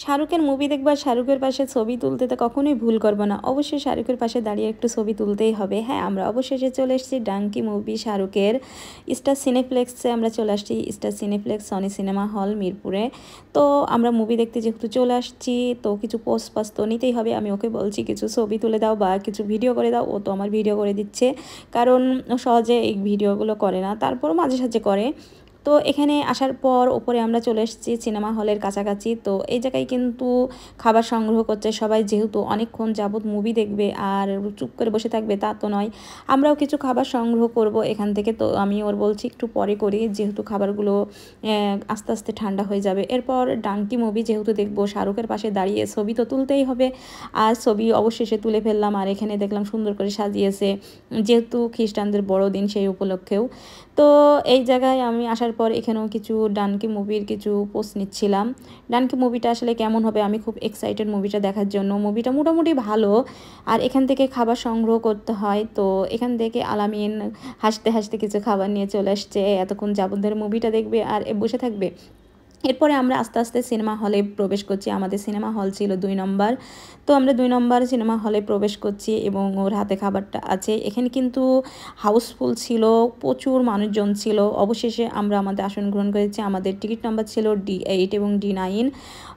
শাহরুখের মুভি দেখবা, শাহরুখের পাশে ছবি তুলতে তো কখনোই ভুল করবো না। অবশ্যই শাহরুখের পাশে দাঁড়িয়ে একটু ছবি তুলতেই হবে। হ্যাঁ, আমরা অবশেষে চলে এসেছি ডাঙ্কি মুভি শাহরুখের স্টার সিনেপ্লেক্সে। আমরা চলে আসছি star cineplex Sony cinema hall মিরপুরে। তো আমরা মুভি দেখতে যেহেতু চলে আসছি, তো কিছু পোস্ট পাস তো নিতেই হবে। আমি ওকে বলছি কিছু ছবি তুলে দাও বা কিছু ভিডিও করে দাও। ও তো আমার ভিডিও করে দিচ্ছে, কারণ ও সহজে এই ভিডিওগুলো করে না, তারপরও মাঝে সাঝে করে। তো এখানে আসার পর ওপরে আমরা চলে এসেছি সিনেমা হলের কাছাকাছি। তো এই জায়গায় কিন্তু খাবার সংগ্রহ করছে সবাই, যেহেতু অনেকক্ষণ যাবত মুভি দেখবে আর চুপ করে বসে থাকবে তা তো নয়। আমরাও কিছু খাবার সংগ্রহ করব এখান থেকে। তো আমি ওর বলছি একটু পরে করি, যেহেতু খাবারগুলো আস্তে আস্তে ঠান্ডা হয়ে যাবে। এরপর ডাঙ্কি মুভি যেহেতু দেখবো, শাহরুখের পাশে দাঁড়িয়ে ছবি তো তুলতেই হবে। আর ছবি অবশেষে তুলে ফেললাম। আর এখানে দেখলাম সুন্দর করে সাজিয়েছে, যেহেতু খ্রিস্টানদের বড়দিন সেই উপলক্ষেও। তো এই জায়গায় আমি আসার পর এখানেও কিছু ডানকি মুভির কিছু পোস্ট নিচ্ছিলাম। ডানকি মুভিটা আসলে কেমন হবে, আমি খুব এক্সাইটেড মুভিটা দেখার জন্য। মুভিটা মোটামুটি ভালো। আর এখান থেকে খাবার সংগ্রহ করতে হয়। তো এখান থেকে আলামিন হাসতে হাসতে কিছু খাবার নিয়ে চলে আসছে। এতক্ষণ যাবত ধরে মুভিটা দেখবে আর বসে থাকবে। এরপরে আমরা আস্তে আস্তে সিনেমা হলে প্রবেশ করছি। আমাদের সিনেমা হল ছিল 2 নম্বর। তো আমরা 2 নম্বর সিনেমা হলে প্রবেশ করছি এবং ওর হাতে খাবারটা আছে। এখানে কিন্তু হাউসফুল ছিল, প্রচুর মানুষজন ছিল। অবশেষে আমরা আমাদের আসন গ্রহণ করেছি। আমাদের টিকিট নাম্বার ছিল D8 এবং D9।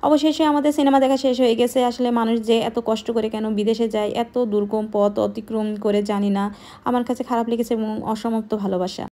অবশেষে আমাদের সিনেমা দেখা শেষ হয়ে গেছে। আসলে মানুষ যে এত কষ্ট করে কেন বিদেশে যায়, এত দুর্গম পথ অতিক্রম করে, জানি না। আমার কাছে খারাপ লেগেছে এবং অসমাপ্ত ভালোবাসা।